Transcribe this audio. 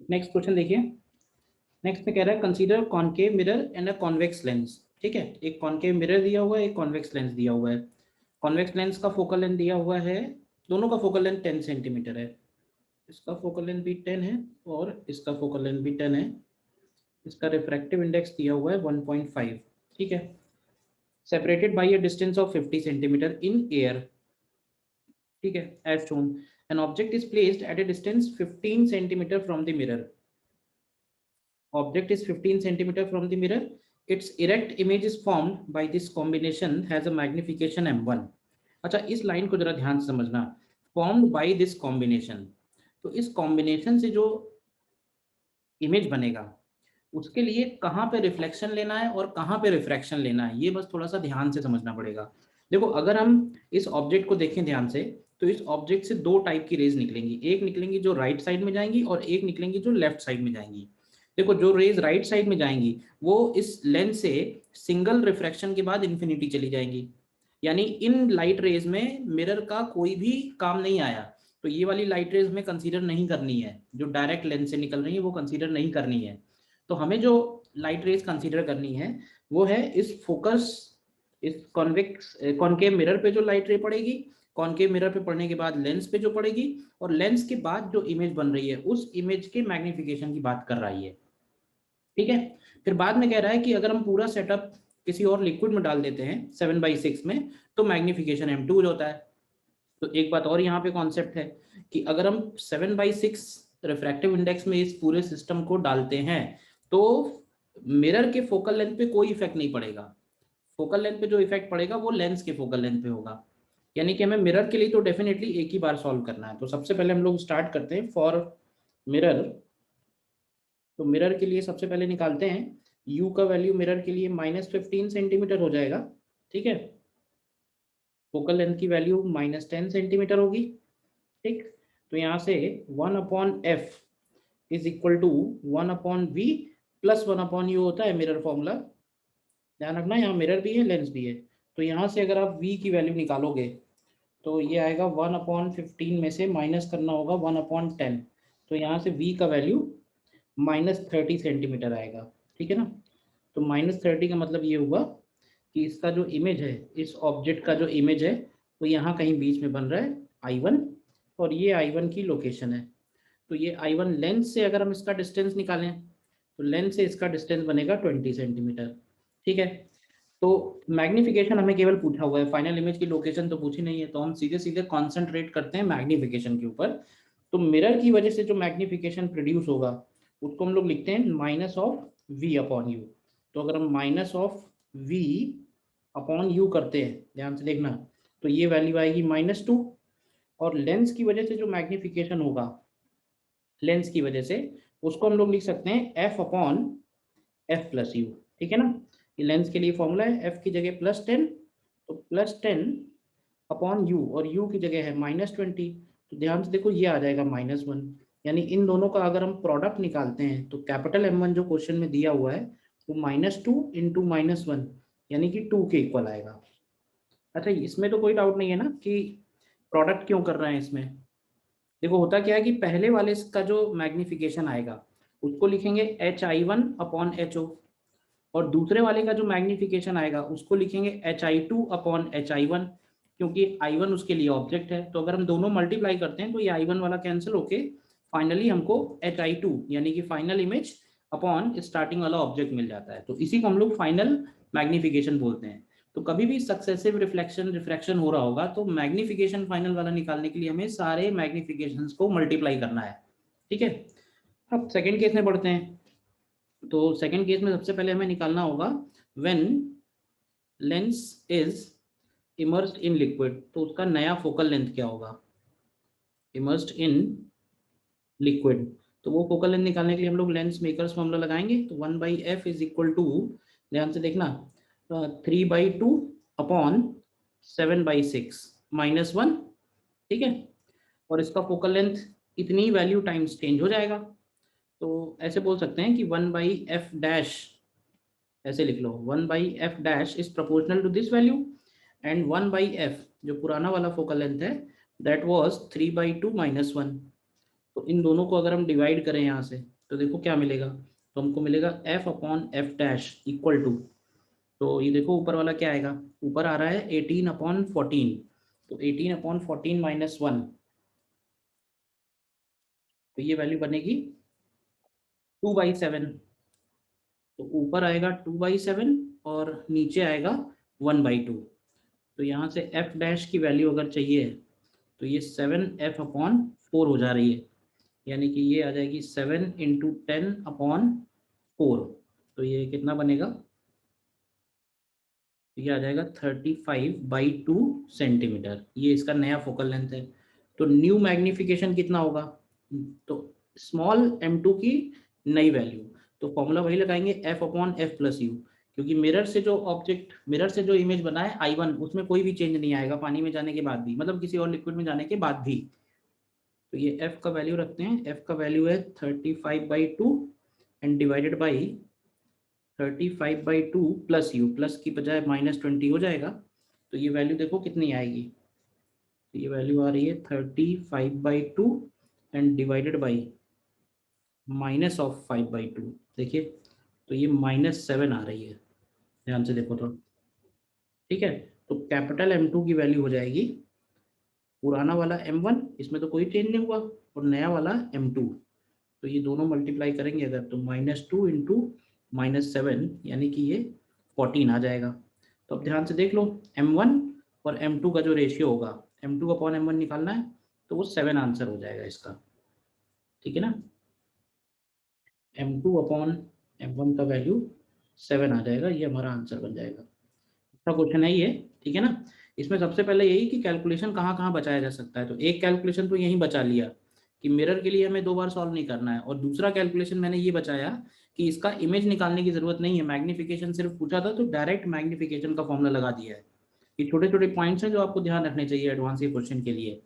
Next question देखिए। Next में कह रहा है consider concave mirror and a convex lens. ठीक है, एक कॉनकेव मिरर दिया हुआ है, एक कॉन्वेक्स लेंस दिया हुआ है। कॉन्वेक्स लेंस का फोकल लेंथ दिया हुआ है, दोनों का फोकल लेंथ 10 सेंटीमीटर है। इसका फोकल लेंथ भी 10 है और इसका फोकल लेंथ भी 10 है। इसका रिफ्रैक्टिव इंडेक्स दिया हुआ है 1.5। ठीक है, separated by a distance of 50 centimetre in air. ठीक है, as shown an object is placed at a distance 15 centimetre from the mirror. Object is 15 centimeter from the mirror. Its erect image is formed by this combination has a magnification m1। अच्छा, इस line को जरा ध्यान से समझना। Formed by this combination, तो इस combination से जो इमेज बनेगा उसके लिए कहाँ पे रिफ्लेक्शन लेना है और कहाँ पे रिफ्रैक्शन लेना है, ये बस थोड़ा सा ध्यान से समझना पड़ेगा। देखो, अगर हम इस ऑब्जेक्ट को देखें ध्यान से, तो इस ऑब्जेक्ट से दो टाइप की रेज निकलेंगी। एक निकलेंगी जो राइट साइड में जाएंगी और एक निकलेंगी जो लेफ्ट साइड में जाएंगी। देखो, जो रेज राइट साइड में जाएंगी वो इस लेंस से सिंगल रिफ्रैक्शन के बाद इन्फिनिटी चली जाएंगी, यानी इन लाइट रेज में मिरर का कोई भी काम नहीं आया। तो ये वाली लाइट रेज में कंसीडर नहीं करनी है, जो डायरेक्ट लेंस से निकल रही है वो कंसीडर नहीं करनी है। तो हमें जो लाइट रेज कंसीडर करनी है वो है इस फोकस, इस कॉन्वेक्स कॉनकेव मिरर पे जो लाइट रे पड़ेगी, कॉनकेव मिरर पे पड़ने के बाद लेंस पे जो पड़ेगी, और लेंस के बाद जो इमेज बन रही है उस इमेज के मैग्निफिकेशन की बात कर रही है। ठीक है, फिर बाद में कह रहा है कि अगर हम पूरा सेटअप किसी और लिक्विड में डाल देते हैं 7/6 में, तो मैग्निफिकेशन m2 हो जाता है। तो एक बात और यहाँ पे कॉन्सेप्ट है कि अगर हम 7/6 रिफ्रैक्टिव इंडेक्स में इस पूरे सिस्टम को डालते हैं तो मिरर के फोकल लेंथ पे कोई इफेक्ट नहीं पड़ेगा। फोकल लेंथ पे जो इफेक्ट पड़ेगा वो लेंस के फोकल लेंथ पे होगा। यानी कि हमें मिरर के लिए तो डेफिनेटली एक ही बार सॉल्व करना है। तो सबसे पहले हम लोग स्टार्ट करते हैं फॉर मिरर। तो मिरर के लिए सबसे पहले निकालते हैं u का वैल्यू मिरर के लिए -15 सेंटीमीटर हो जाएगा। ठीक है, फोकल लेंथ की वैल्यू -10 सेंटीमीटर होगी। ठीक, तो यहाँ से 1/f is equal to 1/v plus 1/u होता है मिरर फॉर्मूला। ध्यान रखना, यहाँ मिरर भी है लेंस भी है। तो यहाँ से अगर आप v की वैल्यू निकालोगे तो ये आएगा 1/15 में से माइनस करना होगा 1/10। तो यहाँ से v का वैल्यू -30 सेंटीमीटर आएगा। ठीक है ना, तो -30 का मतलब ये हुआ कि इसका जो इमेज है, इस ऑब्जेक्ट का जो इमेज है वो यहाँ कहीं बीच में बन रहा है I1, और ये I1 की लोकेशन है। तो ये I1 लेंस से अगर हम इसका डिस्टेंस निकालें तो लेंस से इसका डिस्टेंस बनेगा 20 सेंटीमीटर। ठीक है, तो मैग्निफिकेशन हमें केवल पूछा हुआ है, फाइनल इमेज की लोकेशन तो पूछी नहीं है, तो हम सीधे सीधे कॉन्सेंट्रेट करते हैं मैग्निफिकेशन के ऊपर। तो मिरर की वजह से जो मैग्निफिकेशन प्रोड्यूस होगा उसको हम लोग लिखते हैं -v/u। तो अगर हम -v/u करते हैं, ध्यान से देखना, तो ये वैल्यू आएगी -2। और लेंस की वजह से जो मैग्निफिकेशन होगा, लेंस की वजह से, उसको हम लोग लिख सकते हैं f/f+u। ठीक है ना, ये लेंस के लिए फॉर्मूला है, f की जगह +10, तो +10/u, और u की जगह है -20। तो ध्यान से देखो, ये आ जाएगा -1। यानी इन दोनों का अगर हम प्रोडक्ट निकालते हैं तो कैपिटल M1 जो क्वेश्चन में दिया हुआ है वो -2 इंटू -1 यानी कि 2 के इक्वल आएगा। अच्छा, इसमें तो कोई डाउट नहीं है ना कि प्रोडक्ट क्यों कर रहे हैं इसमें। देखो, होता क्या है कि पहले वाले का जो मैग्निफिकेशन आएगा उसको लिखेंगे hi1/ho, और दूसरे वाले का जो मैग्निफिकेशन आएगा उसको लिखेंगे hi2/hi1, क्योंकि i1 उसके लिए ऑब्जेक्ट है। तो अगर हम दोनों मल्टीप्लाई करते हैं तो ये i1 वाला कैंसिल होके फाइनली हमको hi2 यानी कि फाइनल इमेज अपॉन स्टार्टिंग वाला ऑब्जेक्ट मिल जाता है। तो इसी को हम लोग फाइनल मैग्निफिकेशन बोलते हैं। तो कभी भी सक्सेसिव रिफ्लेक्शन रिफ्रैक्शन हो रहा होगा तो मैग्निफिकेशन फाइनल वाला निकालने के लिए हमें सारे मैग्निफिकेशंस को मल्टीप्लाई करना है। ठीक है, अब सेकेंड केस में बढ़ते हैं। तो सेकेंड केस में सबसे पहले हमें निकालना होगा when lens is immersed in liquid, तो उसका नया फोकल लेंथ क्या होगा, इमर्स्ड इन लिक्विड। तो वो फोकल लेंथ निकालने के लिए हम लोग लेंस मेकर्स फॉर्मूला लगाएंगे। तो 1/f इज इक्वल टू, ध्यान से देखना, 3/2/7/6 -1। ठीक है, और इसका फोकल लेंथ इतनी वैल्यू टाइम्स चेंज हो जाएगा। तो ऐसे बोल सकते हैं कि 1/f' ऐसे लिख लो, 1/f' is proportional to this value, and 1/f जो पुराना वाला फोकल लेंथ है दैट वाज 3/2 -1। तो इन दोनों को अगर हम डिवाइड करें यहाँ से तो देखो क्या मिलेगा, तो हमको मिलेगा f upon f dash equal to, तो ये देखो ऊपर वाला क्या आएगा, ऊपर आ रहा है 18/14, तो 18/14 माइनस 1, तो ये वैल्यू बनेगी 2/7। तो ऊपर आएगा 2/7 और नीचे आएगा 1/2। तो यहाँ से एफ डैश की वैल्यू अगर चाहिए तो ये 7f/4 हो जा रही है, यानी कि ये आ जाएगी 7 × 10/4। तो ये कितना बनेगा, तो ये आ जाएगा 35/2 सेंटीमीटर, ये इसका नया फोकल लेंथ है। तो न्यू मैग्निफिकेशन कितना होगा, तो स्मॉल m2 की नई वैल्यू, तो फॉर्मूला वही लगाएंगे f/f+u, क्योंकि मिरर से जो ऑब्जेक्ट, मिरर से जो इमेज बना है I1 उसमें कोई भी चेंज नहीं आएगा पानी में जाने के बाद भी, मतलब किसी और लिक्विड में जाने के बाद भी। तो ये f का वैल्यू रखते हैं, f का वैल्यू है 35/2 and divided by 35/2 plus u, plus की बजाय -20 हो जाएगा। तो ये वैल्यू देखो कितनी आएगी, तो ये वैल्यू आ रही है 35/2 एंड डिवाइडेड बाई -5/2। देखिए तो ये -7 आ रही है, ध्यान से देखो तो, ठीक है। तो कैपिटल M2 की वैल्यू हो जाएगी, पुराना वाला M1 इसमें तो कोई चेंज नहीं हुआ, और नया वाला M2, तो ये दोनों मल्टीप्लाई करेंगे अगर तो -2 × -7 यानी कि ये 14 आ जाएगा। तो अब ध्यान से देख लो, M1 और M2 का जो रेशियो होगा, M2/M1 निकालना है, तो वो 7 आंसर हो जाएगा इसका, ठीक है ना। M2/M1 का वैल्यू 7 आ जाएगा, ये हमारा आंसर बन जाएगा। अच्छा क्वेश्चन है ये, ठीक है ना। इसमें सबसे पहले यही कि कैलकुलेशन कहाँ कहाँ बचाया जा सकता है, तो एक कैलकुलेशन तो यहीं बचा लिया कि मिरर के लिए हमें 2 बार सॉल्व नहीं करना है, और दूसरा कैलकुलेशन मैंने ये बचाया कि इसका इमेज निकालने की जरूरत नहीं है, मैग्निफिकेशन सिर्फ पूछा था तो डायरेक्ट मैग्निफिकेशन का फॉर्मूला लगा दिया है। ये छोटे छोटे पॉइंट्स हैं जो आपको ध्यान रखने चाहिए एडवांस के क्वेश्चन के लिए।